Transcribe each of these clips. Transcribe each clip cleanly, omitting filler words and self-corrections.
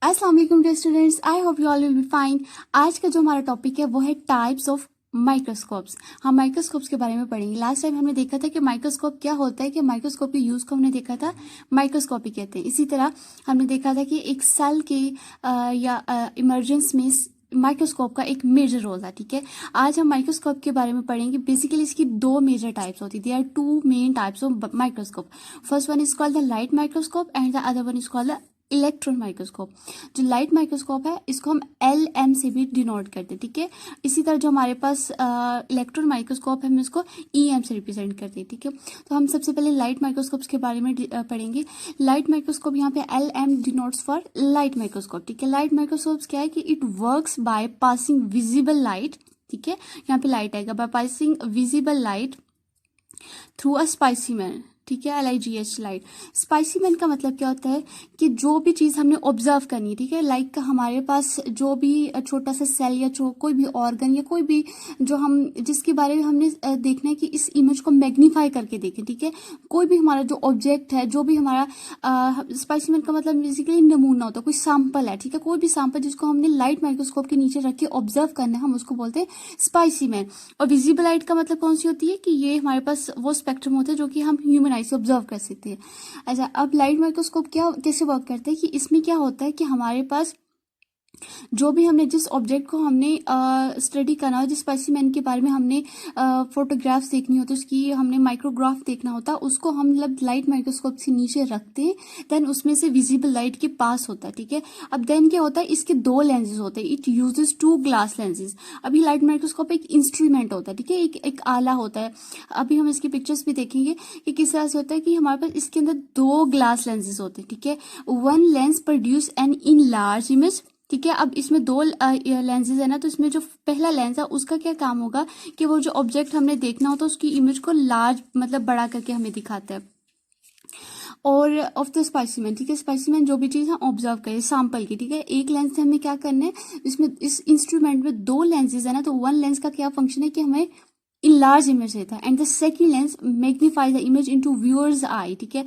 अस्सलाम वालेकुम dear students, I hope you all will be fine. आज का जो हमारा टॉपिक है वो है टाइप्स ऑफ माइक्रोस्कोप्स। हम माइक्रोस्कोप्स के बारे में पढ़ेंगे। लास्ट टाइम हमने देखा था कि माइक्रोस्कोप क्या होता है, कि माइक्रोस्कोप के यूज को हमने देखा था, माइक्रोस्कोपी कहते हैं। इसी तरह हमने देखा था कि एक सेल के या इमरजेंस में माइक्रोस्कोप का एक मेजर रोल था। ठीक है, आज हम माइक्रोस्कोप के बारे में पढ़ेंगे। बेसिकली इसकी दो मेजर टाइप्स होती है। There are two main types of microscope. First one is called the light microscope and the other one is called the electron microscope. जो लाइट माइक्रोस्कोप है इसको हम एल एम से भी डिनोट करते हैं। ठीक है, इसी तरह जो हमारे पास इलेक्ट्रॉन माइक्रोस्कोप है हम इसको ई एम से रिप्रेजेंट करते हैं। ठीक है, तो हम सबसे पहले लाइट माइक्रोस्कोप के बारे में पढ़ेंगे। लाइट माइक्रोस्कोप यहाँ पे L M denotes for light microscope. ठीक है, लाइट माइक्रोस्कोप क्या है कि it works by passing visible light. ठीक है, यहाँ पे लाइट आएगा, by passing visible light through a specimen. ठीक है, LIGH लाइट। स्पाइसीमैन का मतलब क्या होता है कि जो भी चीज हमने ऑब्जर्व करनी है, ठीक है, लाइक हमारे पास जो भी छोटा सा सेल या कोई भी ऑर्गन या कोई भी जो हम जिसके बारे में हमने देखना है कि इस इमेज को मैग्नीफाई करके देखें। ठीक है, कोई भी हमारा जो ऑब्जेक्ट है, जो भी हमारा स्पाइसीमैन का मतलब बेसिकली नमूना होता है, कोई सैंपल है। ठीक है, कोई भी सैंपल जिसको हमने लाइट माइक्रोस्कोप के नीचे रख के ऑब्जर्व करना है, हम उसको बोलते हैं स्पाइसीमैन। और विजिबल लाइट का मतलब कौन सी होती है कि ये हमारे पास वो स्पेक्ट्रम होता है जो कि हम ह्यूमन आई से ऑब्जर्व कर सकते हैं। अच्छा, अब लाइट माइक्रोस्कोप क्या कैसे वर्क करता है कि इसमें क्या होता है कि हमारे पास जो भी हमने जिस ऑब्जेक्ट को हमने स्टडी करना हो, जिस स्पेसिमेन के बारे में हमने फोटोग्राफ्स देखनी होती है, उसकी हमने माइक्रोग्राफ देखना होता है, उसको हम मतलब लाइट माइक्रोस्कोप से नीचे रखते हैं। देन उसमें से विजिबल लाइट के पास होता है। ठीक है, अब देन क्या होता है, इसके दो लेंसेज होते हैं। It uses two glass lenses. अभी लाइट माइक्रोस्कोप एक इंस्ट्रूमेंट होता है। ठीक है, एक आला होता है। अभी हम इसकी पिक्चर्स भी देखेंगे कि किस तरह से होता है कि हमारे पास इसके अंदर दो ग्लास लेंसेज होते हैं। ठीक है, one lens produce an in large image. ठीक है, अब इसमें दो लेंसेज है ना, तो इसमें जो पहला लेंस है उसका क्या काम होगा कि वो जो ऑब्जेक्ट हमने देखना होता है उसकी इमेज को लार्ज मतलब बड़ा करके हमें दिखाता है। और ऑफ द स्पाइसीमैन, ठीक है, स्पाइसीमैन जो भी चीज हम ऑब्जर्व करें सैंपल की। ठीक है, एक लेंस से हमें क्या करना है, इसमें इस इंस्ट्रूमेंट में दो लेंसेज है ना, तो वन लेंस का क्या फंक्शन है कि हमें इन लार्ज इमेज देता है, and the second lens magnify the image into viewers I. ठीक है,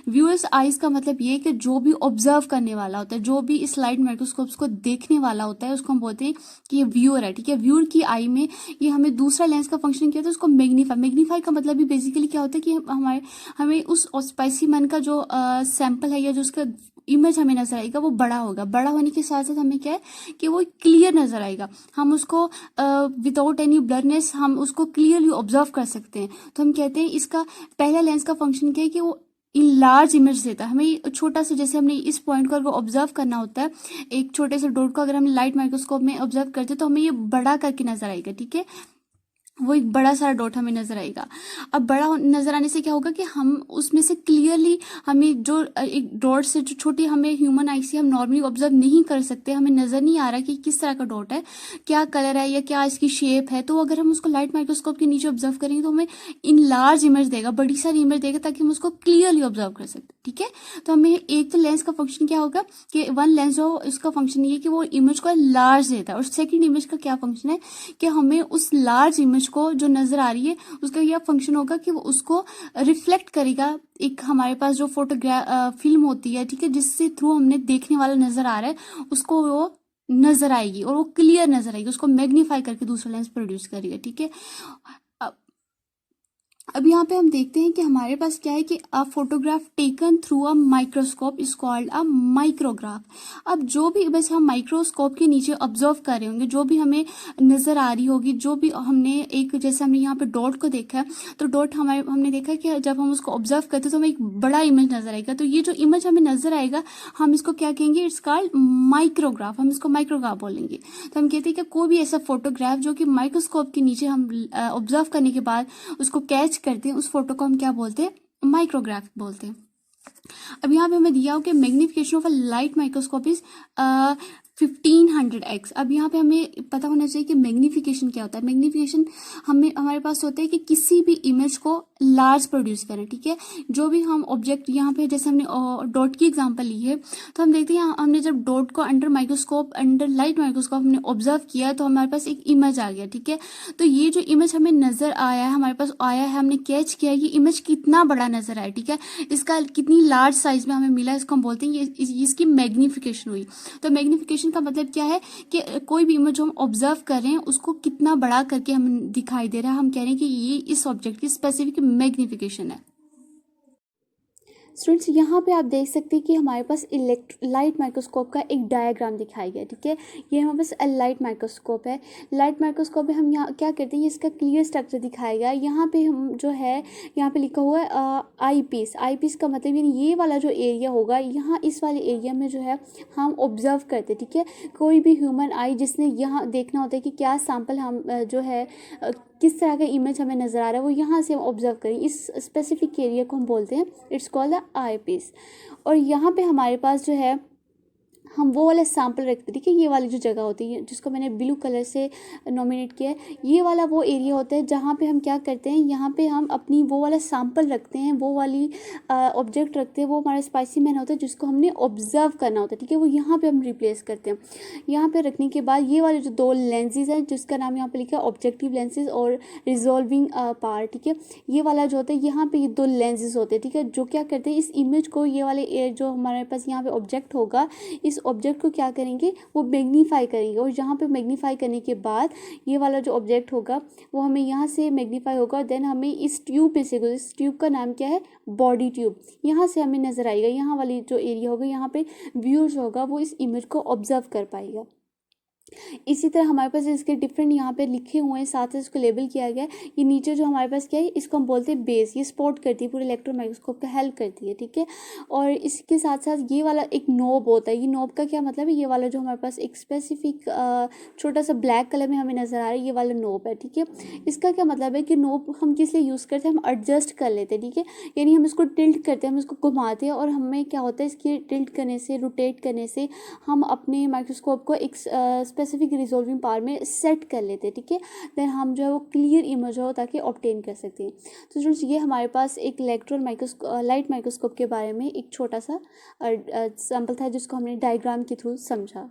व्यूअर्स आईज का मतलब ये कि जो भी ऑब्जर्व करने वाला होता है, जो भी इस लाइट माइक्रोस्कोप्स को देखने वाला होता है, उसको हम बोलते हैं कि ये व्यूअर है। ठीक है, व्यूअर की आई में ये हमें दूसरा लेंस का फंक्शन किया था, उसको मैग्नीफाई का मतलब भी बेसिकली क्या होता है कि हमें उस स्पाइसीमैन का जो सैंपल है या जो उसका इमेज हमें नजर आएगा वो बड़ा होगा। बड़ा होने के साथ साथ हमें क्या है कि वो क्लियर नजर आएगा। हम उसको विदाउट एनी ब्लरनेस हम उसको क्लियरली ऑब्जर्व कर सकते हैं। तो हम कहते हैं इसका पहला लेंस का फंक्शन क्या है कि वो इन लार्ज इमेज देता है हमें। छोटा सा जैसे हमने इस पॉइंट को अगर ऑब्जर्व करना होता है, एक छोटे से डॉट को अगर हम लाइट माइक्रोस्कोप में ऑब्जर्व करते हैं तो हमें ये बड़ा करके नजर आएगा। ठीक है, वो एक बड़ा सारा डॉट हमें नजर आएगा। अब बड़ा नजर आने से क्या होगा कि हम उसमें से क्लियरली हमें जो एक डॉट से जो छोटी हमें ह्यूमन आई से हम नॉर्मली ऑब्जर्व नहीं कर सकते, हमें नजर नहीं आ रहा कि किस तरह का डॉट है, क्या कलर है या क्या इसकी शेप है। तो अगर हम उसको लाइट माइक्रोस्कोप के नीचे ऑब्जर्व करेंगे तो हमें इन लार्ज इमेज देगा, बड़ी सारी इमेज देगा, ताकि हम उसको क्लियरली ऑब्जर्व कर सकते। ठीक है, तो हमें एक तो लेंस का फंक्शन क्या होगा कि वन लेंस हो, उसका फंक्शन ये कि वो इमेज को लार्ज देता है, और सेकेंड इमेज का क्या फंक्शन है कि हमें उस लार्ज इमेज को जो नजर आ रही है उसका यह फंक्शन होगा कि वो उसको रिफ्लेक्ट करेगा। एक हमारे पास जो फोटोग्राफ फिल्म होती है, ठीक है, जिससे थ्रू हमने देखने वाला नजर आ रहा है उसको वो नजर आएगी और वो क्लियर नजर आएगी, उसको मैग्नीफाई करके दूसरा लेंस प्रोड्यूस करेगा। ठीक है, अब यहाँ पे हम देखते हैं कि हमारे पास क्या है कि a photograph taken through a microscope is called a micrograph. अब जो भी बस हम माइक्रोस्कोप के नीचे ऑब्जर्व कर रहे होंगे, जो भी हमें नजर आ रही होगी, जो भी हमने एक जैसे हमने यहाँ पे डॉट को देखा है, तो डॉट हमने देखा कि जब हम उसको ऑब्जर्व करते हैं तो हमें एक बड़ा इमेज नजर आएगा। तो ये जो इमेज हमें नजर आएगा हम इसको क्या कहेंगे, इट्स कॉल्ड माइक्रोग्राफ। हम इसको माइक्रोग्राफ बोलेंगे। तो हम कहते हैं कि कोई भी ऐसा फोटोग्राफ जो कि माइक्रोस्कोप के नीचे हम ऑब्जर्व करने के बाद उसको कैच करते हैं, उस फोटो को हम क्या बोलते हैं, माइक्रोग्राफ बोलते हैं। अब यहाँ पे हमें दिया हो कि magnification of a light microscope is 1500x। अब यहाँ पे हमें पता होना चाहिए कि मैग्निफिकेशन क्या होता है। मैग्निफिकेशन हमें हमारे पास होता है कि किसी भी इमेज को लार्ज प्रोड्यूस करें, ठीक है। जो भी हम ऑब्जेक्ट यहाँ पे, जैसे हमने डॉट की एग्जांपल ली है, तो हम देखते हैं हमने जब डॉट को under microscope, under light microscope हमने ऑब्जर्व किया तो हमारे पास एक इमेज आ गया, ठीक है। तो ये जो इमेज हमें नजर आया है, हमारे पास आया है, हमने कैच किया, ये इमेज कितना बड़ा नजर आया, ठीक है, इसका कितनी लार्ज साइज में हमें मिला, इसको हम बोलते हैं इसकी मैग्निफिकेशन हुई। तो मैग्निफिकेशन का मतलब क्या है कि कोई भी इमेज हम ऑब्जर्व कर रहे हैं उसको कितना बड़ा करके हम दिखाई दे रहा है, हम कह रहे हैं कि ये इस ऑब्जेक्ट की स्पेसिफिक मैग्निफिकेशन है। स्टूडेंट्स, यहाँ पे आप देख सकते हैं कि हमारे पास लाइट माइक्रोस्कोप का एक डायग्राम दिखाया गया, ठीक है। ये हमारे पास लाइट माइक्रोस्कोप है। लाइट माइक्रोस्कोप में हम यहाँ क्या करते हैं, इसका क्लियर स्ट्रक्चर दिखाया गया। यहाँ पे हम जो है, यहाँ पे लिखा हुआ है आई पीस। आई पीस का मतलब ये वाला जो एरिया होगा, यहाँ इस वाले एरिया में जो है हम ऑब्जर्व करते हैं, ठीक है। कोई भी ह्यूमन आई जिसने यहाँ देखना होता है कि क्या सैंपल हम जो है किस तरह का इमेज हमें नज़र आ रहा है, वो यहाँ से हम ऑब्जर्व करें। इस स्पेसिफिक एरिया को हम बोलते हैं, it's called the eyepiece. और यहाँ पे हमारे पास जो है हम वो वाला सैंपल रखते हैं, ठीक है। ये वाली जो जगह होती है जिसको मैंने ब्लू कलर से नॉमिनेट किया है, ये वाला वो एरिया होता है जहाँ पे हम क्या करते हैं, यहाँ पे हम अपनी वो वाला सैंपल रखते हैं, वो वाली ऑब्जेक्ट रखते हैं, वो हमारा स्पाइसीमैन होता है जिसको हमने ऑब्जर्व करना होता है, ठीक है। वो यहाँ पे हम रिप्लेस करते हैं। यहाँ पे रखने के बाद ये वाले जो दो लेंसेज हैं जिसका नाम यहाँ पे लिखा है ऑब्जेक्टिव लेंसेज और रिजॉल्विंग पावर, ठीक है। ये वाला जो होता है, यहाँ पे ये दो लेंसेज होते हैं, ठीक है, जो क्या करते हैं, इस इमेज को, ये वाले जो हमारे पास यहाँ पे ऑब्जेक्ट होगा, इस ऑब्जेक्ट को क्या करेंगे, वो मैग्नीफाई करेंगे। और यहाँ पे मैग्नीफाई करने के बाद ये वाला जो ऑब्जेक्ट होगा वो हमें यहाँ से मैग्नीफाई होगा और देन हमें इस ट्यूब पे से, इस ट्यूब का नाम क्या है, बॉडी ट्यूब, यहाँ से हमें नजर आएगा। यहाँ वाली जो एरिया होगा, यहाँ पे व्यूअर्स होगा, वो इस इमेज को ऑब्जर्व कर पाएगा। इसी तरह हमारे पास इसके डिफरेंट यहाँ पे लिखे हुए हैं, साथ ही इसको लेबल किया गया है। ये नीचे जो हमारे पास क्या है, इसको हम बोलते हैं बेस। ये सपोर्ट करती है, पूरे इलेक्ट्रॉन माइक्रोस्कोप का हेल्प करती है, ठीक है। और इसके साथ साथ ये वाला एक नोब होता है। ये नोब का क्या मतलब है, ये वाला जो हमारे पास एक स्पेसिफिक छोटा सा ब्लैक कलर में हमें नजर आ रहा है, ये वाला नोब है, ठीक है। इसका क्या मतलब है कि नोब हम किस लिए यूज़ करते हैं, हम एडजस्ट कर लेते हैं, ठीक है। यानी हम इसको टिल्ट करते हैं, हम इसको घुमाते हैं और हमें क्या होता है, इसके टिल्ट करने से, रोटेट करने से हम अपने माइक्रोस्कोप को एक स्पेसिफिक रिजॉल्विंग पावर में सेट कर लेते हैं, ठीक है। देन हम जो है वो क्लियर इमेज हो ताकि ऑब्टेन कर सकते हैं। तो स्टूडेंट्स, ये हमारे पास एक इलेक्ट्रॉन माइक्रोस्कोप, लाइट माइक्रोस्कोप के बारे में एक छोटा सा सैंपल था जिसको हमने डायग्राम के थ्रू समझा।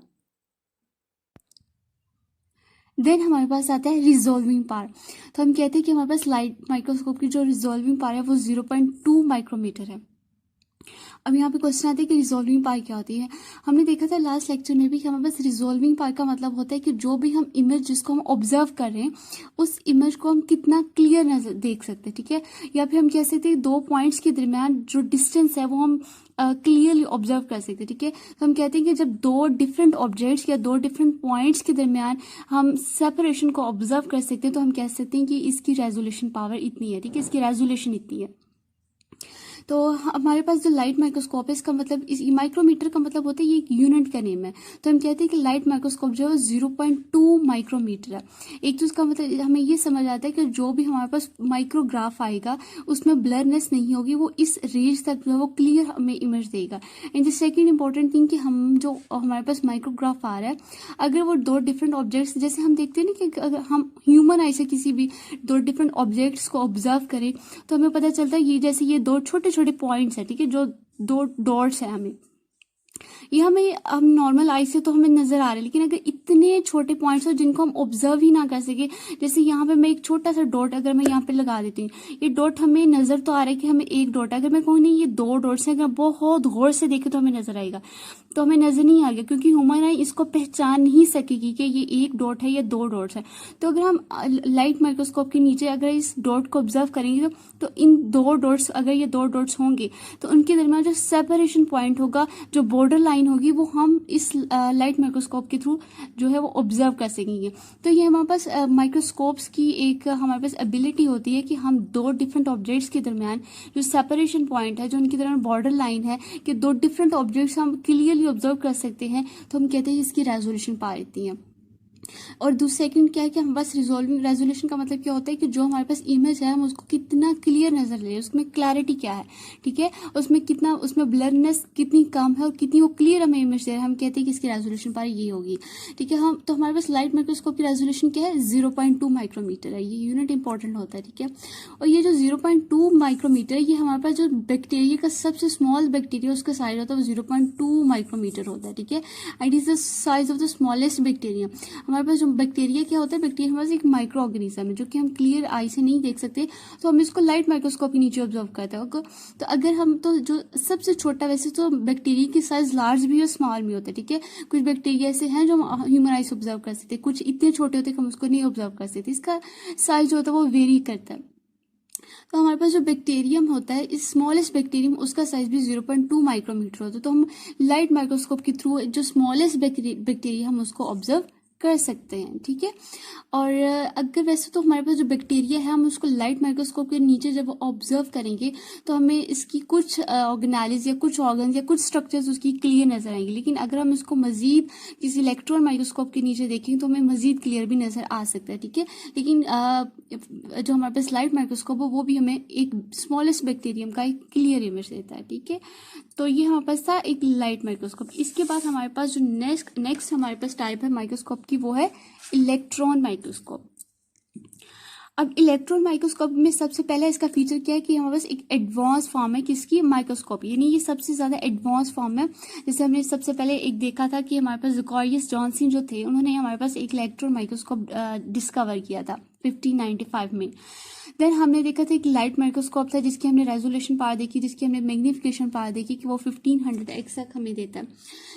देन हमारे पास आता है रिजॉल्विंग पावर। तो हम कहते हैं कि हमारे पास लाइट माइक्रोस्कोप की जो रिजॉल्विंग पावर है वो 0.2 माइक्रोमीटर है। अब यहाँ पे क्वेश्चन आता है कि रिजॉल्विंग पावर क्या होती है। हमने देखा था लास्ट लेक्चर में भी कि हमारे पास रिजॉल्विंग पावर का मतलब होता है कि जो भी हम इमेज जिसको हम ऑब्जर्व कर रहे हैं, उस इमेज को हम कितना क्लियर नजर देख सकते हैं, ठीक है। या फिर हम कह सकते हैं दो पॉइंट्स के दरमियान जो डिस्टेंस है वो हम क्लियरली ऑब्जर्व कर सकते हैं, ठीक है। तो हम कहते हैं कि जब दो डिफरेंट ऑब्जेक्ट्स या दो डिफरेंट पॉइंट्स के दरमियान हम सेपरेशन को ऑब्जर्व कर सकते हैं तो हम कह सकते हैं कि इसकी रेजोल्यूशन पावर इतनी है, ठीक है, इसकी रेजोल्यूशन इतनी है। तो हमारे पास जो लाइट माइक्रोस्कोप है, इसका मतलब, इस माइक्रोमीटर का मतलब होता है, ये एक यूनिट का नेम है। तो हम कहते हैं कि लाइट माइक्रोस्कोप जो है 0.2 माइक्रोमीटर है। एक तो इसका मतलब हमें ये समझ आता है कि जो भी हमारे पास माइक्रोग्राफ आएगा उसमें ब्लरनेस नहीं होगी, वो इस रेंज तक जो है वो क्लियर हमें इमेज देगा। And the second important thing कि हम जो हमारे पास माइक्रोग्राफ आ रहा है, अगर वो दो डिफरेंट ऑब्जेक्ट्स, जैसे हम देखते हैं ना कि अगर हम ह्यूमन आई से किसी भी दो डिफरेंट ऑब्जेक्ट्स को ऑब्जर्व करें तो हमें पता चलता है ये जैसे ये दो छोटे छोटे पॉइंट्स है, ठीक है, जो दो डॉट्स है, हमें ये हम नॉर्मल आई से तो हमें नजर आ रहे हैं, लेकिन अगर इतने छोटे पॉइंट्स हो जिनको हम ऑब्जर्व ही ना कर सके, जैसे यहाँ पे मैं एक छोटा सा डॉट अगर मैं यहाँ पे लगा देती हूँ, ये डॉट हमें नजर तो आ रहा है कि हमें एक डॉट, अगर मैं कहूँ नहीं ये दो डॉट्स हैं, अगर बहुत गौर से देखे तो हमें नजर आएगा, तो हमें नजर नहीं आ गया क्योंकि ह्यूमन आई इसको पहचान नहीं सकेगी कि ये एक डॉट है या दो डॉट्स है। तो अगर हम लाइट माइक्रोस्कोप के नीचे अगर इस डॉट को ऑब्जर्व करेंगे तो इन दो डॉट्स, अगर ये दो डॉट्स होंगे तो उनके दरमियान जो सेपरेशन पॉइंट होगा, जो बॉर्डर लाइन होगी, वो हम इस लाइट माइक्रोस्कोप के थ्रू जो है वो ऑब्जर्व कर सकेंगे। तो ये हमारे पास माइक्रोस्कोप्स की एक हमारे पास एबिलिटी होती है कि हम दो डिफरेंट ऑब्जेक्ट्स के दरमियान जो सेपरेशन पॉइंट है, जो उनके दरमियान बॉर्डर लाइन है, कि दो डिफरेंट ऑब्जेक्ट्स हम क्लियरली ऑब्जर्व कर सकते हैं, तो हम कहते हैं इसकी रेजोल्यूशन पावर इतनी है। और दूसरा सेकंड क्या है कि हम बस रिजोल्विंग रेजोल्यूशन का मतलब क्या होता है कि जो हमारे पास इमेज है हम उसको कितना क्लियर नजर ले, उसमें क्लैरिटी क्या है, ठीक है, उसमें कितना, उसमें ब्लरनेस कितनी कम है और कितनी वो क्लियर हमें इमेज दे रहा है, हम कहते हैं कि इसकी रेजोल्यूशन पावर ये होगी, ठीक है। हम तो हमारे पास लाइट माइक्रोस्कोप की रेजोल्यूशन क्या है, 0.2 माइक्रोमीटर है, ये यूनिट इंपॉर्टेंट होता है, ठीक है। और ये जो 0.2 माइक्रोमीटर है, ये हमारे पास जो बैक्टीरिया का सबसे स्मॉल बैक्टीरिया उसका साइज होता है वो 0.2 माइक्रोमीटर होता है, ठीक है। And is the size of the smallest bacteria. हमारे पास जो बैक्टीरिया क्या होता है, बैक्टीरिया हमारे पास एक माइक्रो ऑर्गेनिज्म है जो कि हम क्लियर आई से नहीं देख सकते, तो हम इसको लाइट माइक्रोस्कोप के नीचे ऑब्जर्व करते हैं। तो अगर हम तो जो सबसे छोटा, वैसे तो बैक्टीरिया की साइज लार्ज भी और स्मॉल भी होता है, ठीक है। कुछ बैक्टीरिया ऐसे हैं जो हम ह्यूमन आई से ऑब्जर्व कर सकते हैं, कुछ इतने छोटे होते हैं कि हम उसको नहीं ऑब्जर्व कर सकते, इसका साइज जो होता है वो वेरी करता है। तो हमारे पास जो बैक्टीरियम होता है, इस स्मॉलेस्ट बैक्टीरियम, उसका साइज भी 0.2 माइक्रोमीटर होता है। तो हम लाइट माइक्रोस्कोप के थ्रू जो स्मॉलेस्ट बैक्टीरिया हम उसको ऑब्जर्व कर सकते हैं, ठीक है। और अगर वैसे तो हमारे पास जो बैक्टीरिया है हम उसको लाइट माइक्रोस्कोप के नीचे जब ऑब्जर्व करेंगे तो हमें इसकी कुछ ऑर्गेनाइज या कुछ ऑर्गन या कुछ स्ट्रक्चर्स उसकी क्लियर नजर आएंगे, लेकिन अगर हम इसको मजीद किसी इलेक्ट्रॉन माइक्रोस्कोप के नीचे देखेंगे तो हमें मजीद क्लियर भी नजर आ सकता है, ठीक है। लेकिन जो हमारे पास लाइट माइक्रोस्कोप है वो भी हमें एक स्मॉलेस्ट बैक्टीरियम का एक क्लियर इमेज देता है, ठीक है। तो ये हमारे पास था एक लाइट माइक्रोस्कोप। इसके बाद हमारे पास जो नेक्स्ट हमारे पास टाइप है माइक्रोस्कोप की, वो है इलेक्ट्रॉन माइक्रोस्कोप। अब इलेक्ट्रॉन माइक्रोस्कोप में सबसे पहला इसका फीचर क्या है कि हमारे पास एक एडवांस फॉर्म है किसकी, माइक्रोस्कोप, यानी ये सबसे ज्यादा एडवांस फॉर्म है। जैसे हमने सबसे पहले एक देखा था कि हमारे पास ज़ेकारियस जॉनसन जो थे, उन्होंने हमारे पास एक इलेक्ट्रॉन माइक्रोस्कोप डिस्कवर किया था 1595 में। देन हमने देखा था कि लाइट माइक्रोस्कोप था जिसकी हमने रेजोल्यूशन पावर देखी, जिसकी हमने मैग्निफिकेशन पावर देखी कि वो 1500x तक हमें देता है,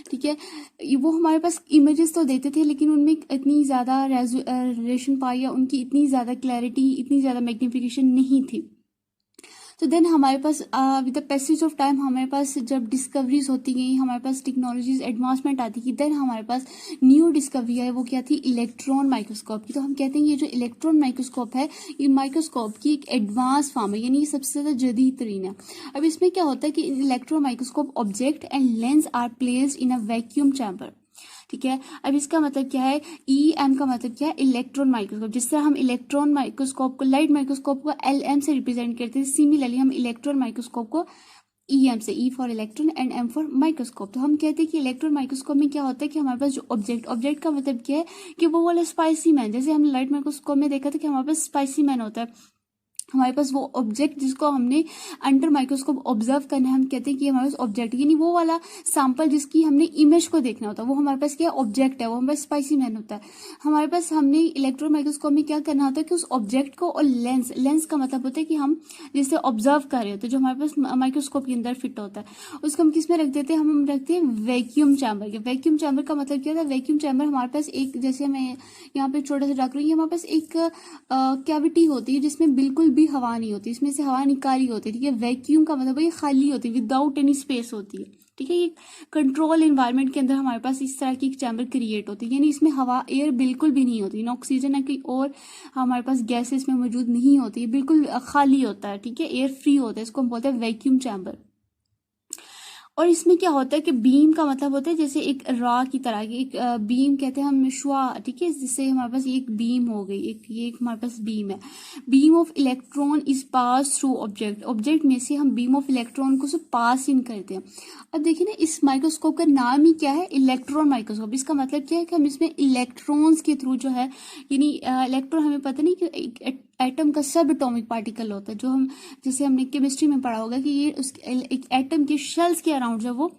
ठीक है। वो हमारे पास इमेजेस तो देते थे लेकिन उनमें इतनी ज़्यादा रेजोल्यूशन पावर या उनकी इतनी ज़्यादा क्लैरिटी, इतनी ज़्यादा मैग्निफिकेशन नहीं थी। तो देन हमारे पास with the passage of time हमारे पास जब डिस्कवरीज होती गई, हमारे पास टेक्नोलॉजीज एडवांसमेंट आती गई, देन हमारे पास न्यू डिस्कवरी है, वो क्या थी, इलेक्ट्रॉन माइक्रोस्कोप की। तो हम कहते हैं ये जो इलेक्ट्रॉन माइक्रोस्कोप है, ये माइक्रोस्कोप की एक एडवांस फॉर्म है, यानी ये सबसे ज़्यादा जदीद तरीन है। अब इसमें क्या होता है कि in electron microscope object and lens are placed in a vacuum chamber, ठीक है। अब इसका मतलब क्या है, EM का मतलब क्या है, इलेक्ट्रॉन माइक्रोस्कोप। जिस तरह हम इलेक्ट्रॉन माइक्रोस्कोप को, लाइट माइक्रोस्कोप को LM से रिप्रेजेंट करते हैं, सिमिलरली हम इलेक्ट्रॉन माइक्रोस्कोप को EM से, E for electron and M for microscope. तो हम कहते हैं कि इलेक्ट्रॉन माइक्रोस्कोप में क्या होता है कि हमारे पास जो ऑब्जेक्ट का मतलब क्या है कि वो वाला स्पाइसी मैन, जैसे हमने लाइट माइक्रोस्कोप में देखा था कि हमारे पास स्पाइसी मैन होता है, हमारे पास वो ऑब्जेक्ट जिसको हमने अंडर माइक्रोस्कोप ऑब्जर्व करना है, हम कहते हैं कि हमारे पास ऑब्जेक्ट, यानी वो वाला सैंपल जिसकी हमने इमेज को देखना होता है, वो हमारे पास क्या ऑब्जेक्ट है, वो हमारे पास स्पाइसी मैन होता है। हमारे पास हमने इलेक्ट्रॉन माइक्रोस्कोप में क्या करना होता है कि उस ऑब्जेक्ट को, और लेंस का मतलब होता है कि हम जिसे ऑब्जर्व कर रहे होते हैं, जो हमारे पास माइक्रोस्कोप के अंदर फिट होता है, उसको हम किस में रख देते हैं, हम रखते हैं वैक्यूम चैम्बर के। वैक्यूम चैम्बर का मतलब क्या होता है, वैक्यूम चैम्बर हमारे पास एक, जैसे मैं यहाँ पे छोटा सा डाक रही हूँ, हमारे पास एक कैविटी होती है जिसमें बिल्कुल भी हवा नहीं होती, इसमें से हवा निकाली होती है, ठीक है। वैक्यूम का मतलब ये खाली होती है, विदाउट एनी स्पेस होती है, ठीक है। ये कंट्रोल एनवायरनमेंट के अंदर हमारे पास इस तरह की एक चैम्बर क्रिएट होती है, यानी इसमें हवा, एयर बिल्कुल भी नहीं होती, ना ऑक्सीजन ना कोई और हमारे पास गैसेस में मौजूद नहीं होती है, बिल्कुल खाली होता है, ठीक है, एयर फ्री होता है, इसको हम बोलते हैं वैक्यूम चैम्बर। और इसमें क्या होता है कि बीम का मतलब होता है जैसे एक रॉ की तरह की, एक बीम कहते हैं हम शुआ, ठीक है, जिससे हमारे पास एक बीम हो गई, एक हमारे पास बीम है। Beam of electron is pass through object में से हम बीम ऑफ इलेक्ट्रॉन को पास इन करते हैं। अब देखिए ना, इस माइक्रोस्कोप का नाम ही क्या है, इलेक्ट्रॉन माइक्रोस्कोप। इसका मतलब क्या है कि हम इसमें इलेक्ट्रॉन्स के थ्रू जो है, यानी इलेक्ट्रॉन हमें पता नहीं कि एटम का सब एटॉमिक पार्टिकल होता है, जो हम, जैसे हमने केमिस्ट्री में पढ़ा होगा कि ये उस एक एटम के शेल्स के अराउंड जो वो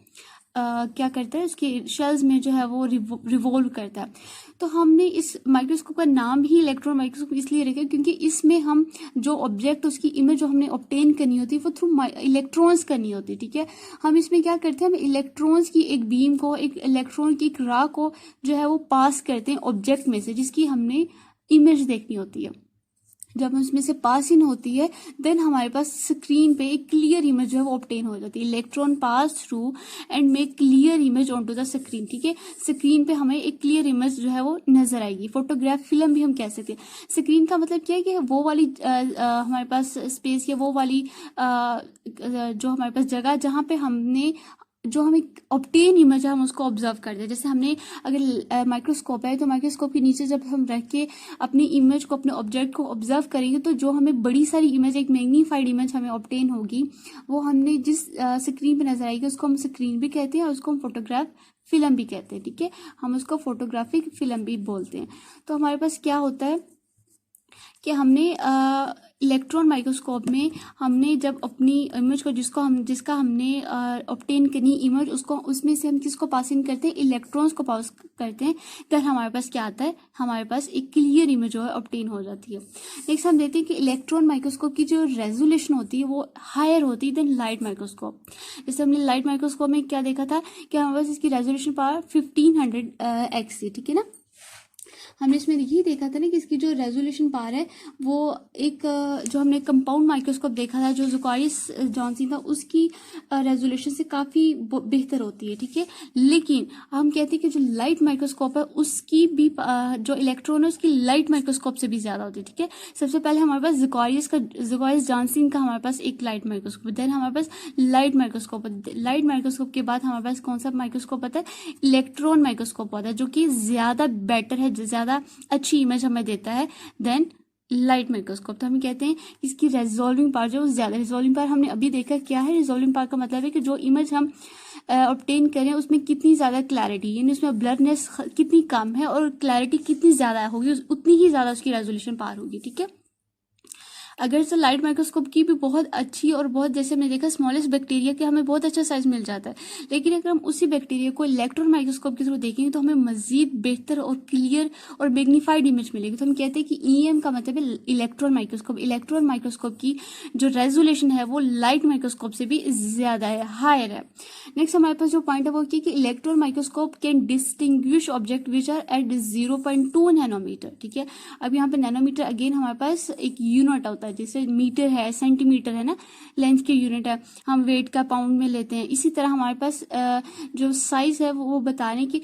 क्या करता है, उसके शेल्स में जो है वो रिवॉल्व करता है। तो हमने इस माइक्रोस्कोप का नाम ही इलेक्ट्रॉन माइक्रोस्कोप इसलिए रखा क्योंकि इसमें हम जो ऑब्जेक्ट, उसकी इमेज जो हमने ऑब्टेन करनी होती है वो थ्रू इलेक्ट्रॉन्स करनी होती है, ठीक है। हम इसमें क्या करते हैं, हम इलेक्ट्रॉन्स की एक बीम को, एक इलेक्ट्रॉन की एक रा को जो है वो पास करते हैं ऑब्जेक्ट में से, जिसकी हमने इमेज देखनी होती है। जब उसमें से पास इन होती है, देन हमारे पास स्क्रीन पे एक क्लियर इमेज जो है वो ऑब्टेन हो जाती है। Electron pass through and make clear image on to the screen, ठीक है। स्क्रीन पे हमें एक क्लियर इमेज जो है वो नजर आएगी। फोटोग्राफ फिल्म भी हम कह सकते हैं। स्क्रीन का मतलब क्या है कि वो वाली हमारे पास स्पेस या वो वाली जो हमारे पास जगह जहाँ पे हमने जो हम एक ऑब्टेन इमेज है हम उसको ऑब्जर्व करते हैं। जैसे हमने अगर माइक्रोस्कोप है तो माइक्रोस्कोप के नीचे जब हम रख के अपनी इमेज को, अपने ऑब्जेक्ट को ऑब्जर्व करेंगे तो जो हमें बड़ी सारी इमेज, एक मैग्नीफाइड इमेज हमें ऑब्टेन होगी, वो हमने जिस स्क्रीन पे नजर आएगी उसको हम स्क्रीन भी कहते हैं और उसको हम फोटोग्राफ फिल्म भी कहते हैं। ठीक है, हम उसको फोटोग्राफिक फिल्म भी बोलते हैं। तो हमारे पास क्या होता है कि हमने इलेक्ट्रॉन माइक्रोस्कोप में हमने जब अपनी इमेज को जिसका हमने ऑब्टेन करनी इमेज, उसको उसमें से हम किसको पासिंग करते हैं, इलेक्ट्रॉन्स को पास करते हैं। देन हमारे पास क्या आता है, हमारे पास एक क्लियर इमेज जो है ऑब्टेन हो जाती है। नेक्स्ट हम देखते हैं कि इलेक्ट्रॉन माइक्रोस्कोप की जो रेजोल्यूशन होती है वो हायर होती है देन लाइट माइक्रोस्कोप। जैसे हमने लाइट माइक्रोस्कोप में क्या देखा था कि हमारे पास इसकी रेजोल्यूशन पावर 1500x थी। ठीक है ना, हमने इसमें यही देखा था ना कि इसकी जो रेजोल्यूशन पावर है वो एक जो हमने कंपाउंड माइक्रोस्कोप देखा था जो ज़ुकारिस जॉनसन था उसकी रेजोल्यूशन से काफ़ी बेहतर होती है। ठीक है, लेकिन हम कहते हैं कि जो लाइट माइक्रोस्कोप है उसकी भी जो इलेक्ट्रॉन है उसकी लाइट माइक्रोस्कोप से भी ज़्यादा होती है। ठीक है, सबसे पहले हमारे पास ज़ुकारिस जॉनसन का हमारे पास एक लाइट माइक्रोस्कोप, देन हमारे पास लाइट माइक्रोस्कोप के बाद हमारे पास कौन सा माइक्रोस्कोप आता है, इलेक्ट्रॉन माइक्रोस्कोप आता है, जो कि ज़्यादा बेटर है, ज़्यादा अच्छी इमेज हमें देता है देन लाइट माइक्रोस्कोप। तो हम कहते हैं इसकी रिजॉल्विंग पावर जो ज्यादा, रिजॉल्विंग पावर हमने अभी देखा क्या है, रिजॉल्विंग पावर का मतलब है कि जो इमेज हम ऑब्टेन करें उसमें कितनी ज्यादा क्लैरिटी, यानी उसमें ब्लरनेस कितनी कम है और क्लैरिटी कितनी ज्यादा होगी, उतनी ही ज्यादा उसकी रेजोल्यूशन पावर होगी। ठीक है, अगर से लाइट माइक्रोस्कोप की भी बहुत अच्छी और बहुत, जैसे हमने देखा स्मॉलेस्ट बैक्टीरिया के हमें बहुत अच्छा साइज मिल जाता है, लेकिन अगर हम उसी बैक्टीरिया को इलेक्ट्रॉन माइक्रोस्कोप के थ्रू देखेंगे तो हमें मजीद बेहतर और क्लियर और मैग्नीफाइड इमेज मिलेगी। तो हम कहते हैं कि ईएम का मतलब है इलेक्ट्रॉन माइक्रोस्कोप। इलेक्ट्रॉन माइक्रोस्कोप की जो रेजोल्यूशन है वो लाइट माइक्रोस्कोप से भी ज्यादा है, हायर है। नेक्स्ट हमारे पास जो पॉइंट है वो कि electron microscope can distinguish object which are at 0.2 nanometre. ठीक है, अब यहाँ पे नैनोमीटर अगेन हमारे पास एक यूनिट होता है, जैसे मीटर है, सेंटीमीटर है ना, लेंथ के यूनिट है, हम वेट का पाउंड में लेते हैं। इसी तरह हमारे पास जो साइज है वो बताने की,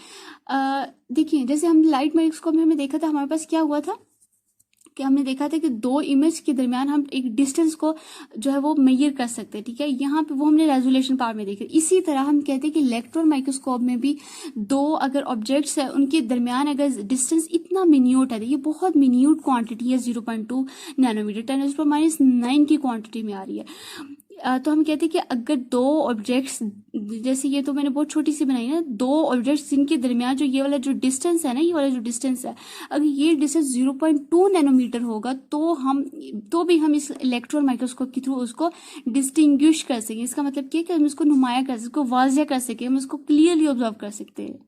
देखिए जैसे हम लाइट माइक्रोस्कोप में हमने देखा था, हमारे पास क्या हुआ था कि हमने देखा था कि दो इमेज के दरमियान हम एक डिस्टेंस को जो है वो मेजर कर सकते हैं। ठीक है, यहाँ पे वो हमने रेजोल्यूशन पावर में देखा। इसी तरह हम कहते हैं कि इलेक्ट्रॉन माइक्रोस्कोप में भी दो अगर ऑब्जेक्ट्स है उनके दरमियान अगर डिस्टेंस इतना मिन्यूट है, ये बहुत मिन्यूट क्वांटिटी है, 0.2 नैनोमीटर, 10⁻⁹ की क्वांटिटी में आ रही है। तो हम कहते हैं कि अगर दो ऑब्जेक्ट्स, जैसे ये तो मैंने बहुत छोटी सी बनाई ना, दो ऑब्जेक्ट्स जिनके दरमियान जो ये वाला जो डिस्टेंस है ना, ये वाला जो डिस्टेंस है, अगर ये डिस्टेंस 0.2 नैनोमीटर होगा तो भी हम इस इलेक्ट्रॉन माइक्रोस्कोप के थ्रू उसको डिस्टिंग्विश कर सकें। इसका मतलब क्या है कि हम इसको नुमाया कर सकें, वाज़िया कर सकें, हम इसको क्लियरली ऑब्जर्व कर सकते हैं।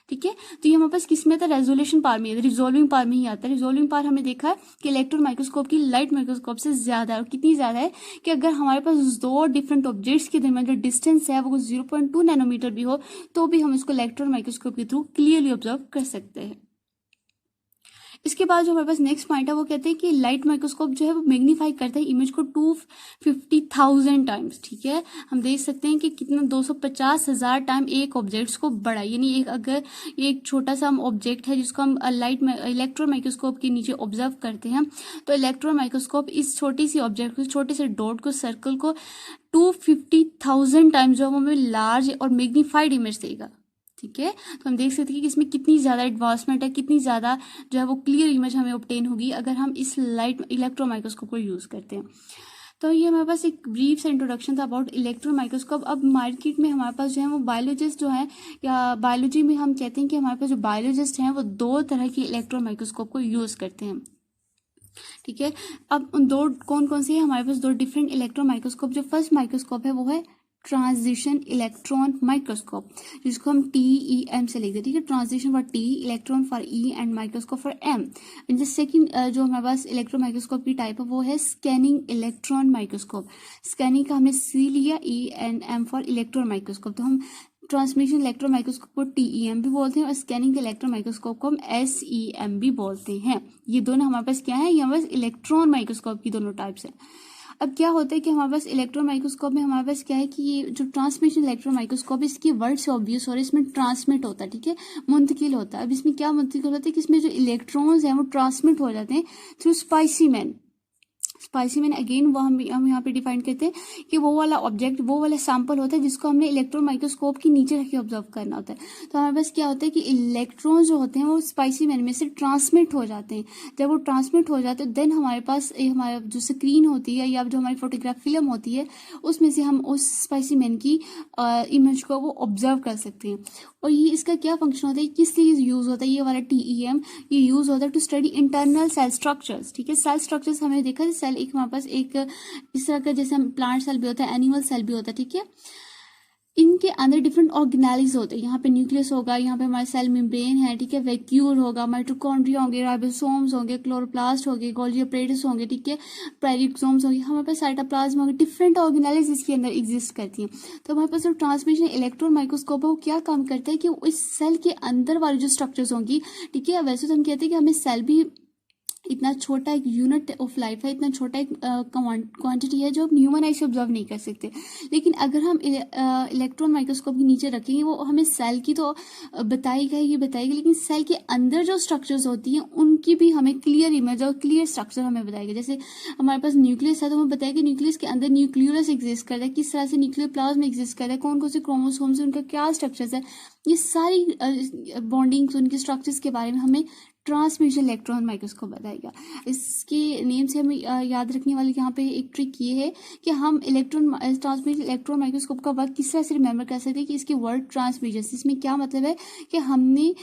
ठीक है, तो ये हमारे पास किस में आता है, रेजोल्यूशन पावर में, रिजॉल्विंग पावर में ही आता है। रिजॉल्विंग पावर हमने देखा है कि इलेक्ट्रॉन माइक्रोस्कोप की लाइट माइक्रोस्कोप से ज्यादा है, और कितनी ज्यादा है कि अगर हमारे पास दो डिफरेंट ऑब्जेक्ट्स के दरमियान जो डिस्टेंस है वो 0.2 नैनोमीटर भी हो तो भी हम इसको इलेक्ट्रॉन माइक्रोस्कोप के थ्रू क्लियरली ऑब्जर्व कर सकते हैं। इसके बाद जो हमारे पास नेक्स्ट पॉइंट है वो कहते हैं कि लाइट माइक्रोस्कोप जो है वो मैग्नीफाई करता है इमेज को 250,000 टाइम्स। ठीक है, हम देख सकते हैं कि कितना 250,000 टाइम एक ऑब्जेक्ट्स को बढ़ा, यानी एक अगर एक छोटा सा हम ऑब्जेक्ट है जिसको हम इलेक्ट्रॉन माइक्रोस्कोप के नीचे ऑब्जर्व करते हैं, तो इलेक्ट्रॉन माइक्रोस्कोप इस छोटी सी ऑब्जेक्ट को, छोटे से डॉट को, सर्कल को 250,000 टाइम्स जो हमें लार्ज और मैग्नीफाइड इमेज देगा। ठीक है, तो हम देख सकते हैं कि इसमें कितनी ज़्यादा एडवांसमेंट है, कितनी ज़्यादा जो है वो क्लियर इमेज हमें ऑब्टेन होगी अगर हम इस लाइट इलेक्ट्रॉन माइक्रोस्कोप को यूज़ करते हैं। तो ये हमारे पास एक ब्रीफ सा इंट्रोडक्शन था अबाउट इलेक्ट्रॉन माइक्रोस्कोप। अब मार्केट में हमारे पास जो है वो बायोलॉजिस्ट जो है, या बायोलॉजी में हम कहते हैं कि हमारे पास जो बायोलॉजिस्ट हैं वो दो तरह की इलेक्ट्रॉन माइक्रोस्कोप को यूज़ करते हैं। ठीक है, अब उन दो कौन कौन से है हमारे पास, दो डिफरेंट इलेक्ट्रॉन माइक्रोस्कोप। जो फर्स्ट माइक्रोस्कोप है वो है ट्रांजिशन इलेक्ट्रॉन माइक्रोस्कोप, जिसको हम TEM से लिखते हैं। ठीक है, transition for T, electron for E and microscope for M। And the second जो हमारे पास इलेक्ट्रॉन माइक्रोस्कोप की टाइप है वो है स्कैनिंग इलेक्ट्रॉन माइक्रोस्कोप। स्कैनिंग का हमने C लिया, E and M for electron microscope. तो हम ट्रांसमिशन इलेक्ट्रॉन माइक्रोस्कोप को TEM भी बोलते हैं और स्कैनिंग इलेक्ट्रॉन माइक्रोस्कोप को हम SEM भी बोलते हैं। ये दोनों हमारे पास क्या है, ये हमारे पास इलेक्ट्रॉन माइक्रोस्कोप की दोनों टाइप्स हैं। अब क्या होता है कि हमारे पास इलेक्ट्रॉन माइक्रोस्कोप में हमारे पास क्या है कि ये जो ट्रांसमिशन इलेक्ट्रॉन माइक्रोस्कोप, इसकी वर्ड से ऑब्वियस और इसमें ट्रांसमिट होता है। ठीक है, मुंतकिल होता है। अब इसमें क्या मुंतकिल होता है कि इसमें जो इलेक्ट्रॉन्स हैं वो ट्रांसमिट हो जाते हैं थ्रू स्पाइसीमैन। स्पेसिमेन अगेन वो हम यहाँ पे डिफाइन करते हैं कि वो वाला ऑब्जेक्ट, वो वाला सैंपल होता है जिसको हमने इलेक्ट्रॉन माइक्रोस्कोप के नीचे रख के ऑब्जर्व करना होता है। तो हमारे पास क्या होता है कि इलेक्ट्रॉन जो होते हैं वो स्पेसिमेन में से ट्रांसमिट हो जाते हैं। जब वो ट्रांसमिट हो जाते हैं देन हमारे पास हमारा जो स्क्रीन होती है या जो हमारी फोटोग्राफ फिल्म होती है उसमें से हम उस स्पेसिमेन की इमेज को वो ऑब्जर्व कर सकते हैं। और ये इसका क्या फंक्शन होता है, किस लिए यूज होता है ये वाला TEM, ये यूज होता है to study internal cell structures. ठीक है, सेल स्ट्रक्चर्स हमने देखा है, सेल एक हमारे पास एक इस तरह का जैसे प्लांट सेल भी होता है, एनिमल सेल भी होता है। ठीक है, इनके अंदर डिफरेंट ऑर्गेनेल्स होते हैं। यहाँ पे न्यूक्लियस होगा, यहाँ पे हमारा सेल मेम्ब्रेन है। ठीक है, वैक्यूल होगा, माइटोकॉन्ड्रिया होंगे, राइबोसोम्स होंगे, क्लोरोप्लास्ट होंगे, गोल्गी अपैरेटस होंगे। ठीक है, पेरिक्सोम्स होंगे, हमारे पास साइटोप्लाज्म होंगे, डिफरेंट ऑर्गेनेल्स इसके अंदर एग्जिस्ट करती हैं। तो हमारे पास जो ट्रांसमिशन इलेक्ट्रॉन माइक्रोस्कोप है वो क्या काम करता है कि इस सेल के अंदर वाली जो स्ट्रक्चर्स होंगी, ठीक है, वैसे तो हम कहते हैं कि हमें सेल भी इतना छोटा एक यूनिट ऑफ लाइफ है, इतना छोटा एक क्वांटिटी है जो हम ह्यूमन आई से ऑब्जर्व नहीं कर सकते। लेकिन अगर हम इलेक्ट्रॉन माइक्रोस्कोप के नीचे रखेंगे वो हमें सेल की तो बताएगी, लेकिन सेल के अंदर जो स्ट्रक्चर्स होती हैं उनकी भी हमें क्लियर इमेज और क्लियर स्ट्रक्चर हमें बताएगी। जैसे हमारे पास न्यूक्लियस है तो हमें बताएगी न्यूक्लियस के अंदर न्यूक्लियस एग्जिस्ट करता है, किस तरह से न्यूक्लियर प्लाज्म एग्जिस्ट करता है, कौन कौन से क्रोमोसोम्स है, उनका क्या स्ट्रक्चर्स है, ये सारी बॉन्डिंग्स उनके स्ट्रक्चर्स के बारे में हमें ट्रांसमिशन इलेक्ट्रॉन माइक्रोस्कोप बताएगा। इसके नेम से हमें याद रखने वाली यहाँ पे एक ट्रिक ये है कि हम ट्रांसमिशन इलेक्ट्रॉन माइक्रोस्कोप का वर्क किस तरह से रिमेंबर कर सकते हैं कि इसके वर्ड ट्रांसमिशन, इसमें क्या मतलब है कि हमने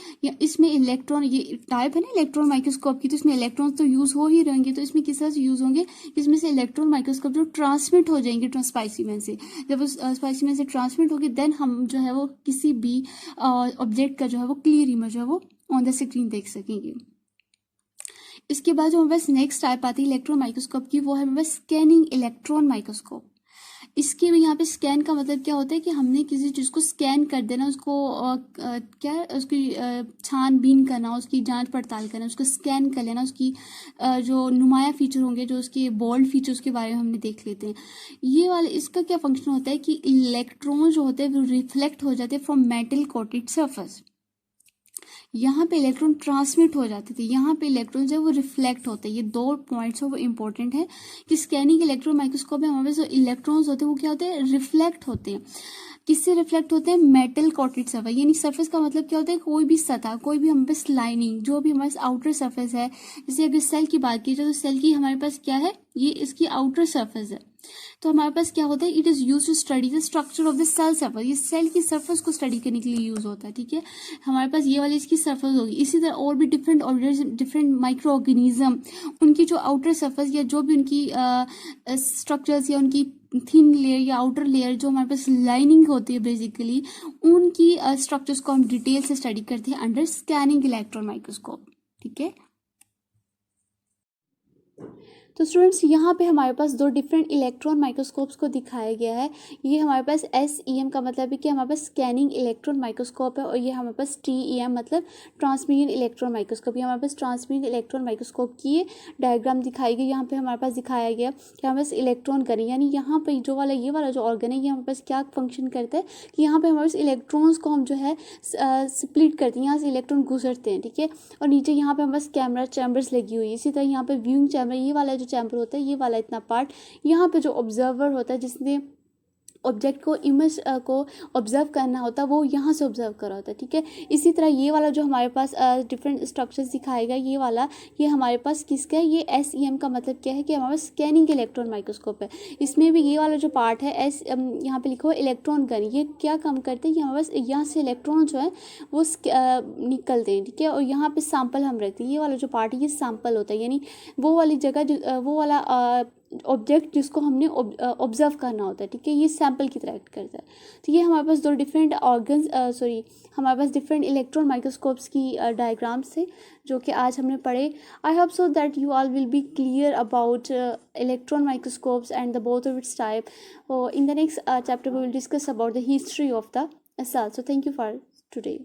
इसमें इलेक्ट्रॉन, ये टाइप है ना इलेक्ट्रॉन माइक्रोस्कोप की, तो इसमें इलेक्ट्रॉन तो यूज हो ही रहेंगे। तो इसमें किस तरह से यूज होंगे, इसमें से इलेक्ट्रॉन माइक्रोस्कोप जो ट्रांसमिट हो जाएंगे स्पेसिमेन से, जब उस स्पेसिमेन से ट्रांसमिट होगी देन हम जो है वो किसी भी ऑब्जेक्ट का जो है वो क्लियर इमेज है वो ऑन द स्क्रीन देख सकेंगे। इसके बाद जो हमारे पास नेक्स्ट टाइप आती है इलेक्ट्रॉन माइक्रोस्कोप की, वो है हमारे पास स्कैनिंग इलेक्ट्रॉन माइक्रोस्कोप। इसके भी यहाँ पे स्कैन का मतलब क्या होता है कि हमने किसी चीज़ को स्कैन कर देना, उसको क्या उसकी छानबीन करना, उसकी जांच पड़ताल करना, उसको स्कैन कर लेना, उसकी जो नुमाया फीचर होंगे, जो उसके बोल्ड फीचर्स के बारे में हमने देख लेते हैं। ये वाले इसका क्या फंक्शन होता है कि इलेक्ट्रॉन जो होते हैं वो रिफ्लेक्ट हो जाते हैं फ्रॉम मेटल कोटेड सरफेस। यहाँ पे इलेक्ट्रॉन ट्रांसमिट हो जाते थे, यहाँ पे इलेक्ट्रॉन जो है वो रिफ्लेक्ट होते हैं। ये दो पॉइंट्स है वो इंपॉर्टेंट है कि स्कैनिंग इलेक्ट्रॉन माइक्रोस्कोप में हमारे जो इलेक्ट्रॉन्स होते हैं वो क्या होते हैं, रिफ्लेक्ट होते हैं। किससे रिफ्लेक्ट होते हैं, मेटल कोटेड सरफेस। यानी सरफेस का मतलब क्या होता है, कोई भी सतह, कोई भी हमारे पास लाइनिंग, जो भी हमारे पास आउटर सरफेस है। जैसे अगर सेल की बात की जाए तो सेल की हमारे पास क्या है, ये इसकी आउटर सरफेस है। तो हमारे पास क्या होता है, it is use to study the structure of the cell surface. ये सेल की सरफेस को स्टडी करने के लिए यूज होता है। ठीक है, हमारे पास ये वाली इसकी सरफेस होगी। इसी तरह और भी different organism, different micro organism, उनकी जो आउटर सरफेस या जो भी उनकी स्ट्रक्चर्स या उनकी थिन लेयर या आउटर लेयर जो हमारे पास लाइनिंग होती है बेसिकली, उनकी स्ट्रक्चर्स को हम डिटेल से स्टडी करते हैं अंडर स्कैनिंग इलेक्ट्रॉन माइक्रोस्कोप। ठीक है, तो स्टूडेंट्स यहाँ पे हमारे पास दो डिफरेंट इलेक्ट्रॉन माइक्रोस्कोप्स को दिखाया गया है। ये हमारे पास SEM का मतलब है कि हमारे पास स्कैनिंग इलेक्ट्रॉन माइक्रोस्कोप है, और ये हमारे पास TEM मतलब ट्रांसमिशन इलेक्ट्रॉन माइक्रोस्कोप। ये हमारे पास ट्रांसमिशन इलेक्ट्रॉन माइक्रोस्कोप की डायग्राम दिखाई गई। यहाँ पे हमारे पास दिखाया गया कि हमारे पास इलेक्ट्रॉन गन, यानी यहाँ पे जो वाला ये वाला जो ऑर्गन है ये हमारे पास क्या फंक्शन करता है कि यहाँ पे हमारे पास इलेक्ट्रॉन्स को हम जो है स्प्लिट करते हैं, यहाँ से इलेक्ट्रॉन गुजरते हैं। ठीक है, और नीचे यहाँ पे हमारे पास कैमरा चैम्बर्स लगी हुई है। इसी तरह यहाँ पे व्यूइंग चैम्बर, ये वाला जो चैम्बर होता है, ये वाला इतना पार्ट, यहाँ पे जो ऑब्जर्वर होता है जिसने ऑब्जेक्ट को इमेज को ऑब्जर्व करना होता है वो यहाँ से ऑब्जर्व कर रहा होता है। ठीक है, इसी तरह ये वाला जो हमारे पास डिफरेंट स्ट्रक्चर्स दिखाएगा, ये वाला ये हमारे पास किसका है, ये SEM का मतलब क्या है कि हमारे पास स्कैनिंग इलेक्ट्रॉन माइक्रोस्कोप है। इसमें भी ये वाला जो पार्ट है यहाँ पे लिखा हुआ इलेक्ट्रॉन गन, ये क्या काम करते हैं कि हमारे पास यहाँ से इलेक्ट्रॉन जो है वो निकलते हैं। ठीक है, और यहाँ पे सैंपल हम रखते हैं। ये वाला जो पार्ट है ये सैंपल होता है, यानी वो वाली जगह वो वाला ऑब्जेक्ट जिसको हमने ऑब्जर्व करना होता है। ठीक है, ये सैंपल की तरह एक्ट करता है। तो ये हमारे पास दो डिफरेंट हमारे पास डिफरेंट इलेक्ट्रॉन माइक्रोस्कोप्स की डायग्राम्स थे जो कि आज हमने पढ़े। I hope so that you all will B clear about electron microscopes and the both of its type. In the next chapter we will discuss about the history of the cell. So thank you for today.